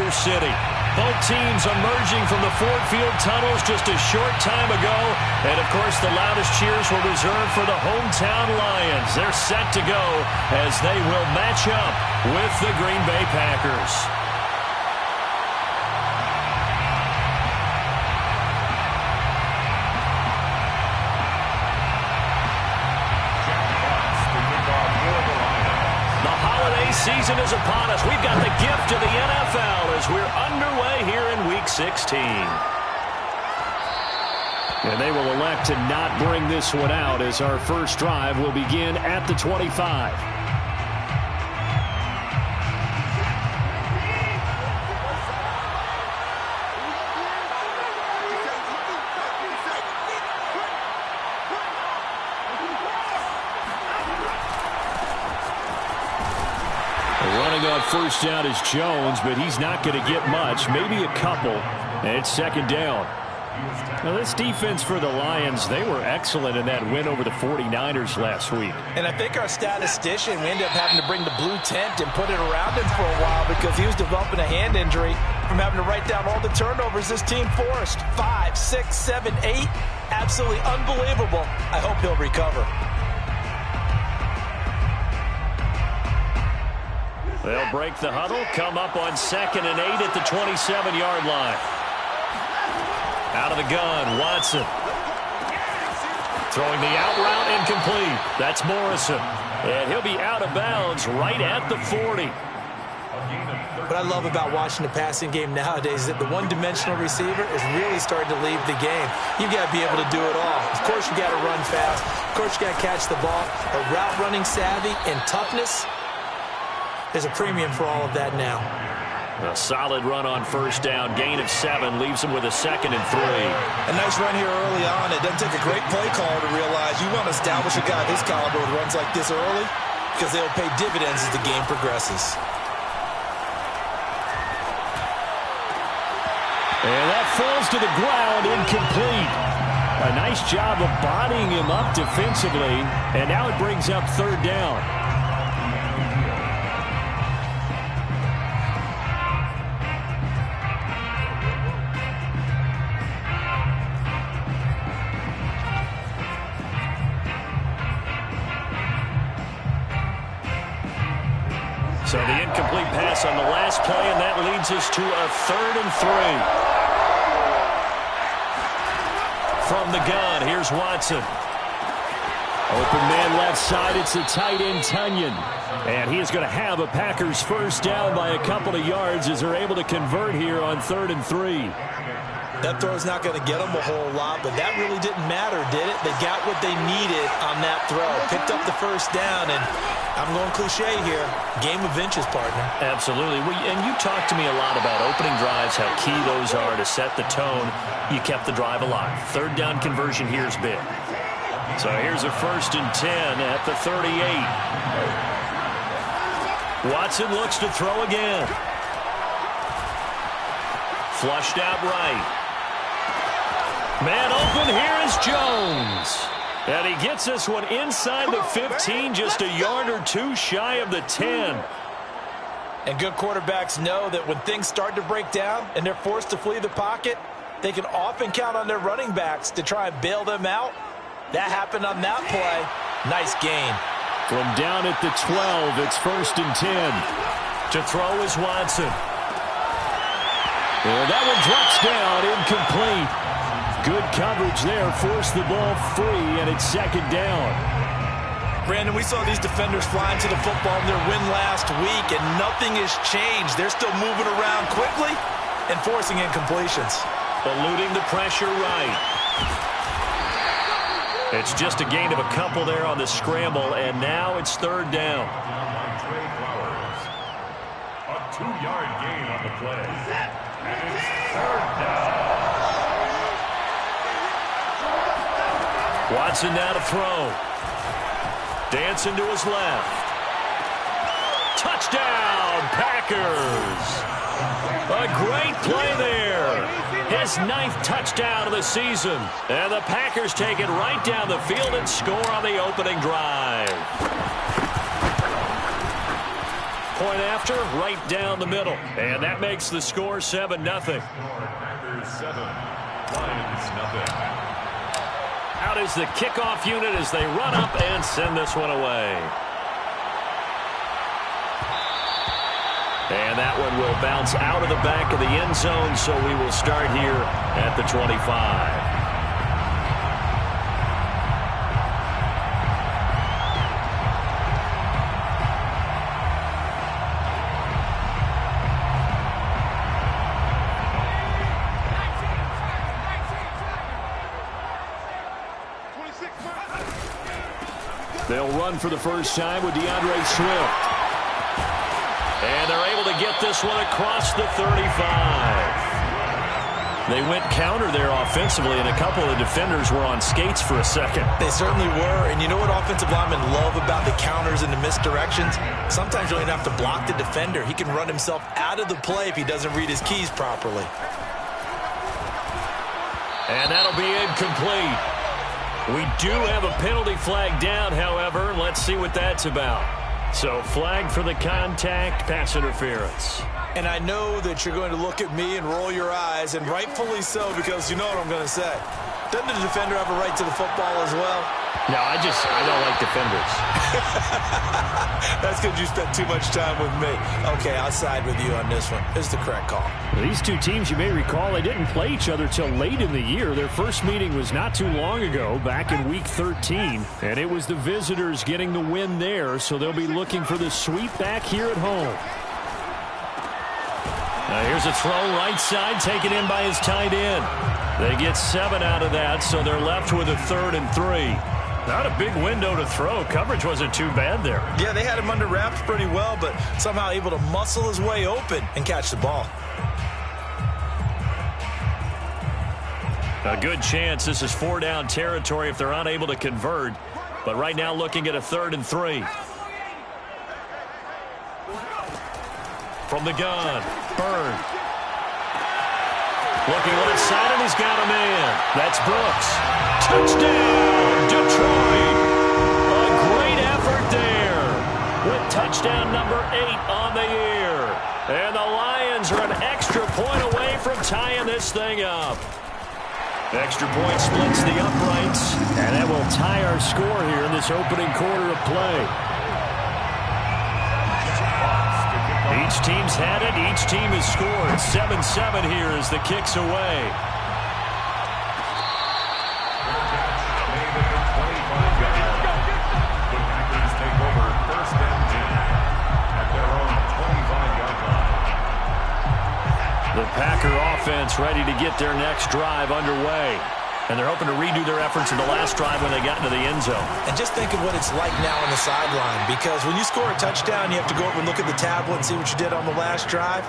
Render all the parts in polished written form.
Motor City. Both teams emerging from the Ford Field tunnels just a short time ago. And, of course, the loudest cheers were reserved for the hometown Lions. They're set to go as they will match up with the Green Bay Packers. Season is upon us. We've got the gift of the NFL as we're underway here in Week 16. And they will elect to not bring this one out as our first drive will begin at the 25. On first down is Jones, but he's not going to get much, maybe a couple, and it's second down. Now, this defense for the Lions, they were excellent in that win over the 49ers last week. And I think our statistician, we ended up having to bring the blue tent and put it around him for a while because he was developing a hand injury from having to write down all the turnovers this team forced. 5, 6, 7, 8. Absolutely unbelievable. I hope he'll recover. They'll break the huddle, come up on 2nd and 8 at the 27-yard line. Out of the gun, Watson. Throwing the out route, incomplete. That's Morrison. And he'll be out of bounds right at the 40. What I love about watching the passing game nowadays is that the one-dimensional receiver is really starting to leave the game. You've got to be able to do it all. Of course, you got to run fast. Of course, you got to catch the ball. A route running savvy and toughness. There's a premium for all of that now. A solid run on first down. Gain of 7 leaves him with a 2nd and 3. A nice run here early on. It doesn't take a great play caller to realize you want to establish a guy of his caliber with runs like this early because they'll pay dividends as the game progresses. And that falls to the ground, incomplete. A nice job of bodying him up defensively, and now it brings up third down. So the incomplete pass on the last play, and that leads us to a 3rd and 3. From the gun, here's Watson. Open man left side, it's the tight end, Tunyon. And he is going to have a Packers first down by a couple of yards as they're able to convert here on 3rd and 3. That throw's not going to get them a whole lot, but that really didn't matter, did it? They got what they needed on that throw. Picked up the first down, and I'm going cliche here. Game of inches, partner. Absolutely. And you talked to me a lot about opening drives, how key those are to set the tone. You kept the drive alive. Third down conversion here is big. So here's a 1st and 10 at the 38. Watson looks to throw again. Flushed out right. Man open, here is Jones. And he gets this one inside the 15, just a yard or two shy of the 10. And good quarterbacks know that when things start to break down and they're forced to flee the pocket, they can often count on their running backs to try and bail them out. That happened on that play. Nice gain. From down at the 12, it's 1st and 10. To throw is Watson. And that one drops down, incomplete. Good coverage there, forced the ball free, and it's 2nd down. Brandon, we saw these defenders flying to the football in their win last week, and nothing has changed. They're still moving around quickly and forcing incompletions. Eluding the pressure right. It's just a gain of a couple there on the scramble, and now it's 3rd down. A 2-yard gain on the play. And it's 3rd down. Watson now to throw. Dancing to his left. Touchdown, Packers. A great play there. His 9th touchdown of the season. And the Packers take it right down the field and score on the opening drive. point after, right down the middle. And that makes the score 7-0. Packers 7, Lions nothing. Out is the kickoff unit as they run up and send this one away. And that one will bounce out of the back of the end zone, so we will start here at the 25. They'll run for the first time with DeAndre Swift. And they're able to get this one across the 35. They went counter there offensively, and a couple of defenders were on skates for a second. They certainly were, and you know what offensive linemen love about the counters and the misdirections? Sometimes you don't even have to block the defender. He can run himself out of the play if he doesn't read his keys properly. And that'll be incomplete. We do have a penalty flag down, however. Let's see what that's about. So flag for the contact, pass interference. And I know that you're going to look at me and roll your eyes, and rightfully so, because you know what I'm going to say. Doesn't the defender have a right to the football as well? No, I don't like defenders. That's because you spent too much time with me. Okay, I'll side with you on this one. This is the correct call. These two teams, you may recall, they didn't play each other till late in the year. Their first meeting was not too long ago, back in Week 13. And it was the visitors getting the win there, so they'll be looking for the sweep back here at home. Now here's a throw right side, taken in by his tight end. They get 7 out of that, so they're left with a 3rd and 3. Not a big window to throw. Coverage wasn't too bad there. Yeah, they had him under wraps pretty well, but somehow able to muscle his way open and catch the ball. A good chance this is 4-down territory if they're unable to convert. But right now looking at a 3rd and 3. From the gun, Byrne. Looking left side, and he's got a man. That's Brooks. Touchdown, Detroit. A great effort there with touchdown number 8 on the year. And the Lions are an extra point away from tying this thing up. Extra point splits the uprights, and that will tie our score here in this opening quarter of play. Each team's had it. Each team has scored. 7-7 here as the kick's away. The Packers take over 1st and 10 at their own 25-yard line. The Packer offense ready to get their next drive underway. And they're hoping to redo their efforts in the last drive when they got into the end zone. And just think of what it's like now on the sideline, because when you score a touchdown, you have to go over and look at the tablet and see what you did on the last drive.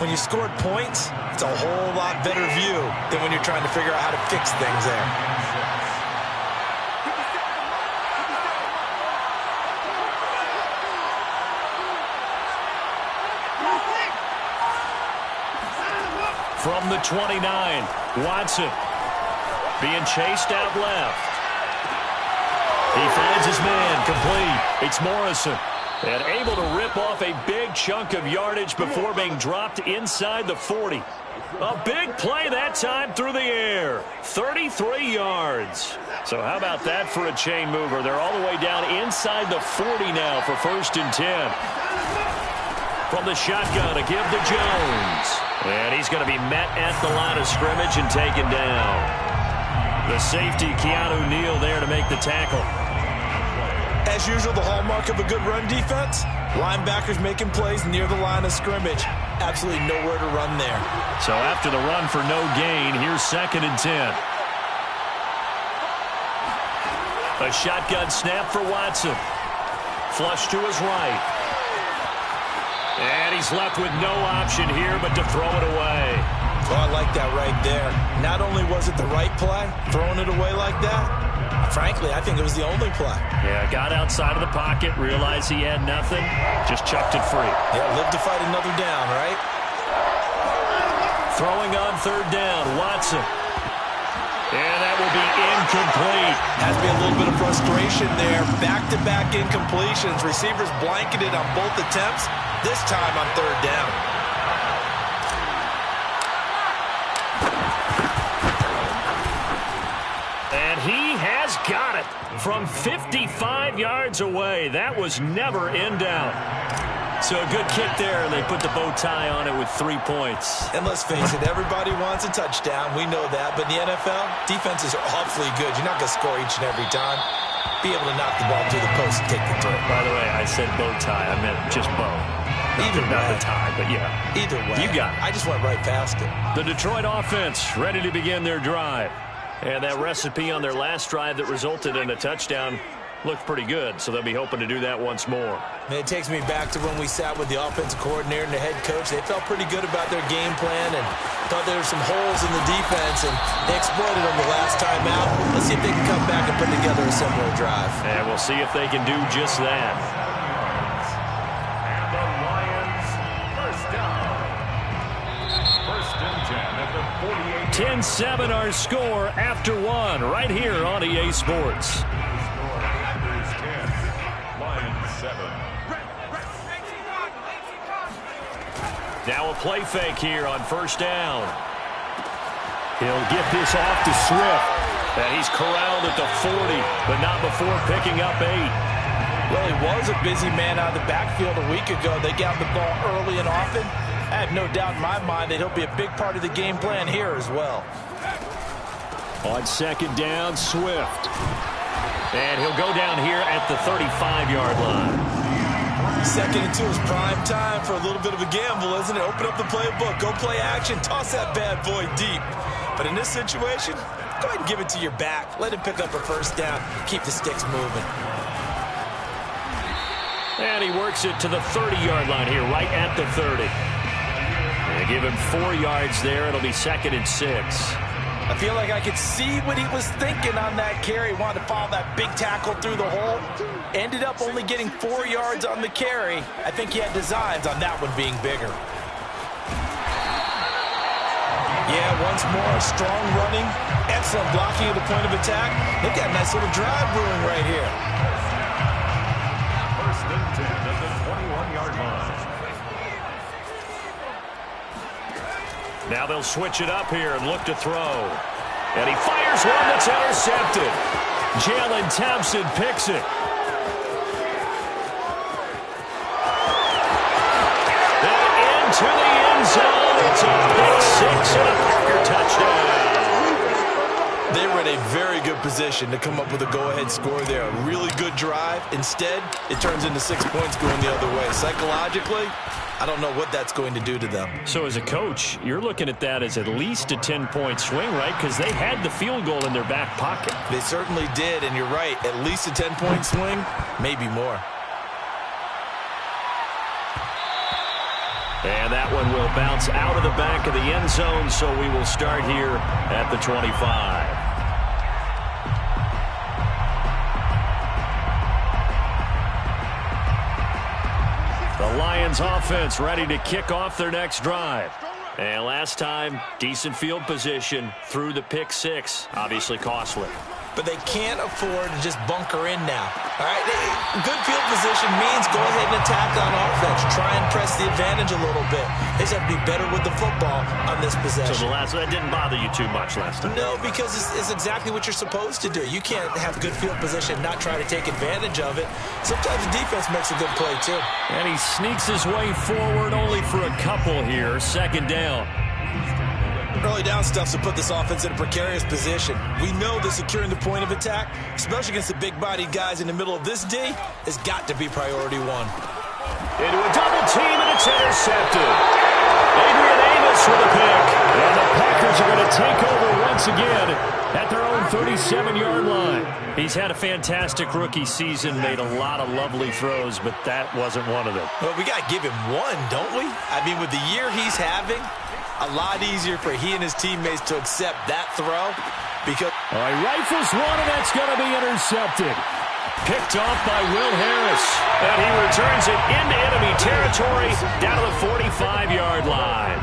When you scored points, it's a whole lot better view than when you're trying to figure out how to fix things there. From the 29, Watson. Being chased out left. He finds his man, complete. It's Morrison. And able to rip off a big chunk of yardage before being dropped inside the 40. A big play that time through the air. 33 yards. So how about that for a chain mover? They're all the way down inside the 40 now for 1st and 10. From the shotgun, a give to Jones. And he's going to be met at the line of scrimmage and taken down. The safety, Keanu Neal, there to make the tackle. As usual, the hallmark of a good run defense, linebackers making plays near the line of scrimmage. Absolutely nowhere to run there. So after the run for no gain, here's 2nd and 10. A shotgun snap for Watson. Flush to his right. And he's left with no option here but to throw it away. Oh, I like that right there. Not only was it the right play, throwing it away like that, frankly, I think it was the only play. Yeah, got outside of the pocket, realized he had nothing, just chucked it free. Yeah, live to fight another down, right? Throwing on 3rd down, Watson. And that will be incomplete. Has to be a little bit of frustration there. Back-to-back incompletions. Receivers blanketed on both attempts. this time on third down. And he has got it from 55 yards away. That was never in doubt. So a good kick there, and they put the bow tie on it with 3 points. And let's face it, everybody wants a touchdown. We know that. But in the NFL, defenses are awfully good. You're not going to score each and every time. Be able to knock the ball through the post and take the throw. By the way, I said bow tie. I meant just bow. Not the tie, but yeah. Either way. You got it. I just went right past it. The Detroit offense ready to begin their drive. And that recipe on their last drive that resulted in a touchdown looked pretty good, so they'll be hoping to do that once more. And it takes me back to when we sat with the offensive coordinator and the head coach. They felt pretty good about their game plan and thought there were some holes in the defense, and they exploited them the last time out. Let's see if they can come back and put together a similar drive. And we'll see if they can do just that. And the Lions first down. First and 10 at the 48. 10-7 our score after one right here on EA Sports. Now a play fake here on first down. He'll get this off to Swift. And he's corralled at the 40, but not before picking up 8. Well, he was a busy man out of the backfield a week ago. They got the ball early and often. I have no doubt in my mind that he'll be a big part of the game plan here as well. On second down, Swift. And he'll go down here at the 35-yard line. Second and 2 is prime time for a little bit of a gamble, isn't it? Open up the playbook, go play action, toss that bad boy deep. But in this situation, go ahead and give it to your back. Let him pick up a first down. Keep the sticks moving. And he works it to the 30-yard line here, right at the 30. They give him 4 yards there. It'll be second and 6. I feel like I could see what he was thinking on that carry. He wanted to follow that big tackle through the hole. Ended up only getting 4 yards on the carry. I think he had designs on that one being bigger. Yeah, once more, strong running, excellent blocking at the point of attack. They've got a nice little drive brewing right here. First and 10 at the 21-yard line. Now they'll switch it up here and look to throw. And he fires one that's intercepted. Jalen Thompson picks it. And into the end zone. It's a pick 6 and a Packer touchdown. They were in a very good position to come up with a go-ahead score there. A really good drive. Instead, it turns into 6 points going the other way. Psychologically, I don't know what that's going to do to them. So as a coach, you're looking at that as at least a 10-point swing, right? Because they had the field goal in their back pocket. They certainly did, and you're right. At least a 10-point swing, maybe more. And that one will bounce out of the back of the end zone, so we will start here at the 25. The Lions offense ready to kick off their next drive. And last time, decent field position through the pick 6. Obviously costly. But they can't afford to just bunker in now. All right, good field position means go ahead and attack on offense. Try and press the advantage a little bit. They just have to be better with the football on this possession. So that didn't bother you too much last time? No, because it's exactly what you're supposed to do. You can't have good field position and not try to take advantage of it. Sometimes the defense makes a good play, too. And he sneaks his way forward only for a couple here. Second down. Early down stuff to put this offense in a precarious position. We know that securing the point of attack, especially against the big-bodied guys in the middle of this D, has got to be priority 1. Into a double team, and it's intercepted. Adrian Amos with a pick. And the Packers are going to take over once again at their own 37-yard line. He's had a fantastic rookie season, made a lot of lovely throws, but that wasn't one of them. Well, we got to give him one, don't we? I mean, with the year he's having, a lot easier for he and his teammates to accept that throw because... All right, rifles one, and that's going to be intercepted. Picked off by Will Harris. And he returns it into enemy territory down to the 45-yard line.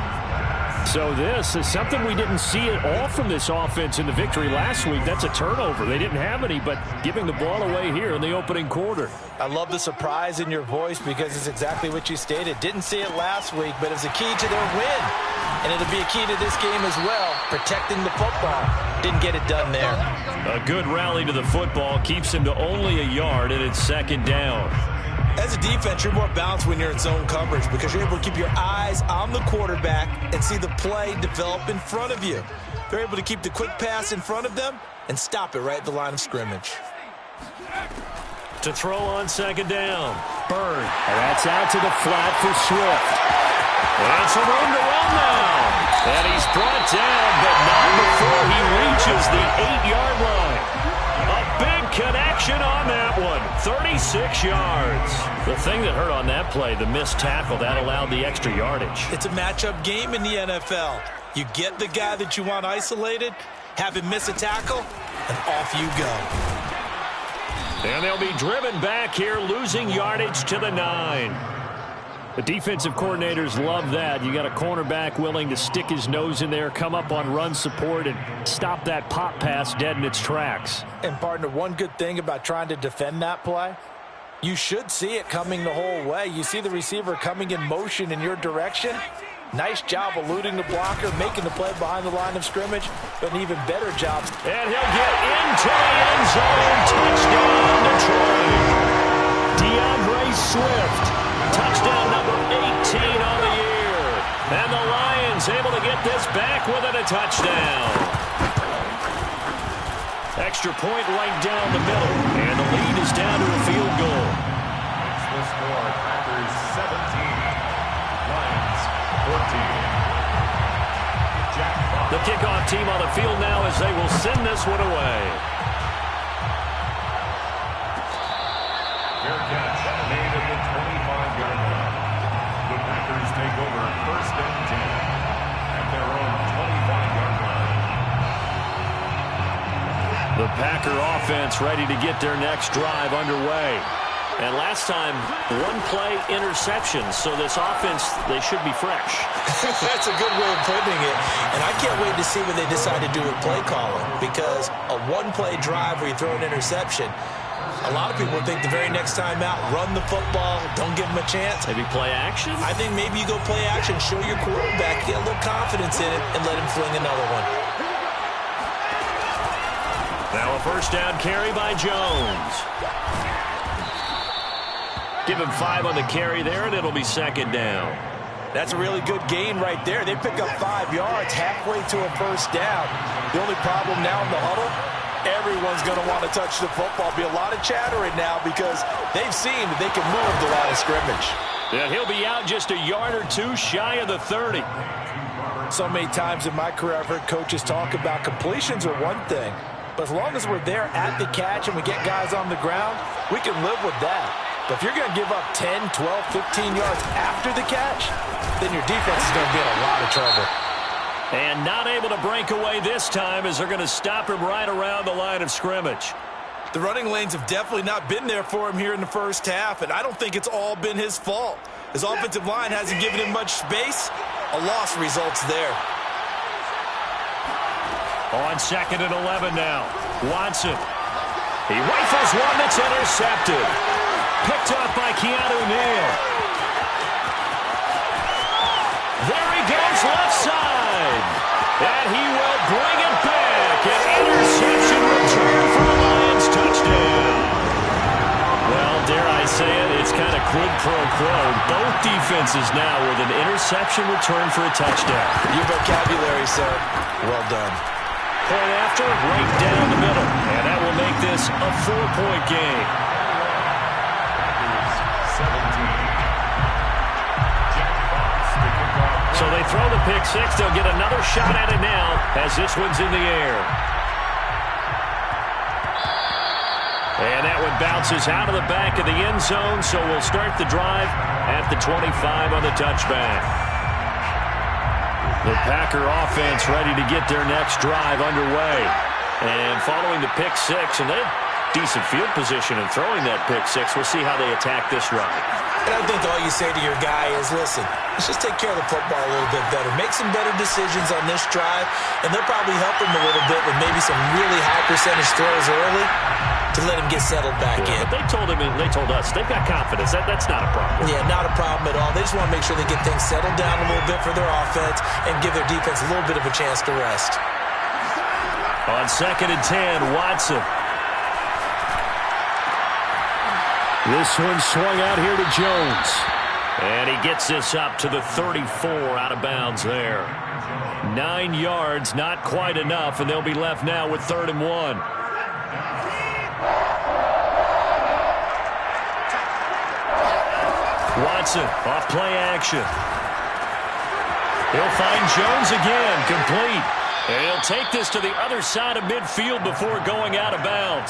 So this is something we didn't see at all from this offense in the victory last week. That's a turnover. They didn't have any, but giving the ball away here in the opening quarter. I love the surprise in your voice because it's exactly what you stated. Didn't see it last week, but it was a key to their win. And it'll be a key to this game as well, protecting the football. Didn't get it done there. A good rally to the football keeps him to only a yard, and it's second down. As a defense, you're more balanced when you're in zone coverage because you're able to keep your eyes on the quarterback and see the play develop in front of you. They're able to keep the quick pass in front of them and stop it right at the line of scrimmage. To throw on second down. Bird. And that's out to the flat for Swift. And some room to run now. And he's brought down, but not before he reaches the 8-yard line. A big connection on that one. 36 yards. The thing that hurt on that play, the missed tackle, that allowed the extra yardage. It's a matchup game in the NFL. You get the guy that you want isolated, have him miss a tackle, and off you go. And they'll be driven back here, losing yardage to the 9. The defensive coordinators love that. You got a cornerback willing to stick his nose in there, come up on run support, and stop that pop pass dead in its tracks. And, partner, one good thing about trying to defend that play, you should see it coming the whole way. You see the receiver coming in motion in your direction. Nice job eluding the blocker, making the play behind the line of scrimmage, but an even better job. And he'll get into the end zone. Touchdown, Detroit. DeAndre Swift. Touchdown number 18 on the year. And the Lions able to get this back within a touchdown. Extra point right down the middle. And the lead is down to a field goal. That's the score. Packers 17. Lions 14. Jack Fox. The kickoff team on the field now as they will send this one away. Fair catch made at the 25-yard line. The Packers take over first and 10 at their own 25-yard line. The Packer offense ready to get their next drive underway. And last time, one play interception. So this offense, they should be fresh. That's a good way of putting it. And I can't wait to see what they decide to do with play calling. Because a one-play drive where you throw an interception, a lot of people think the very next time out, run the football, don't give them a chance. Maybe play action? I think maybe you go play action, show your quarterback, get a little confidence in it, and let him fling another one. Now a first down carry by Jones. Give him 5 on the carry there, and it'll be second down. That's a really good gain right there. They pick up 5 yards halfway to a first down. The only problem now in the huddle, everyone's going to want to touch the football. Be a lot of chattering now because they've seen that they can move the line of scrimmage. Yeah, he'll be out just a yard or two shy of the 30. So many times in my career I've heard coaches talk about completions are one thing, but as long as we're there at the catch and we get guys on the ground, we can live with that. But if you're going to give up 10, 12, 15 yards after the catch, then your defense is going to be in a lot of trouble. And not able to break away this time as they're going to stop him right around the line of scrimmage. The running lanes have definitely not been there for him here in the first half, and I don't think it's all been his fault. His offensive line hasn't given him much space. A loss results there. On second and 11 now. Watson. He rifles one that's intercepted. Picked up by Keanu Neal. There he goes left side. And he will bring it back. An interception return for the Lions touchdown. Well, dare I say it, it's kind of quid pro quo. Both defenses now with an interception return for a touchdown. Your vocabulary, sir. Well done. Point after, right down the middle. And that will make this a 4-point game. So they throw the pick six. They'll get another shot at it now as this one's in the air. And that one bounces out of the back of the end zone, so we'll start the drive at the 25 on the touchback. The Packer offense ready to get their next drive underway. And following the pick six, and they've decent field position in throwing that pick six. We'll see how they attack this run. And I think all you say to your guy is, listen, let's just take care of the football a little bit better. Make some better decisions on this drive, and they'll probably help him a little bit with maybe some really high percentage throws early to let him get settled back in. But they told us, they've got confidence. That's not a problem. Yeah, not a problem at all. They just want to make sure they get things settled down a little bit for their offense and give their defense a little bit of a chance to rest. On 2nd and 10, Watson. This one swung out here to Jones. And he gets this up to the 34, out of bounds there. 9 yards, not quite enough, and they'll be left now with 3rd and 1. Watson, off play action. He'll find Jones again, complete. And he'll take this to the other side of midfield before going out of bounds.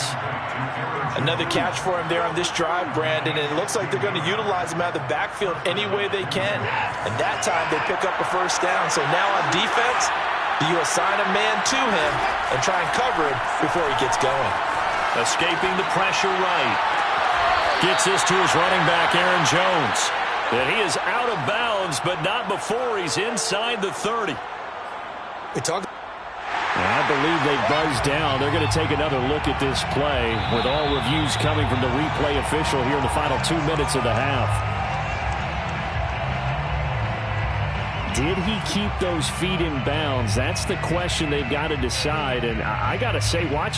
Another catch for him there on this drive, Brandon, and it looks like they're going to utilize him out of the backfield any way they can. And that time they pick up a first down. So now on defense, do you assign a man to him and try and cover him before he gets going? Escaping the pressure right. Gets this to his running back, Aaron Jones. And he is out of bounds, but not before he's inside the 30. I believe they buzzed down. They're going to take another look at this play with all reviews coming from the replay official here in the final 2 minutes of the half. Did he keep those feet in bounds? That's the question they've got to decide. And I got to say, watching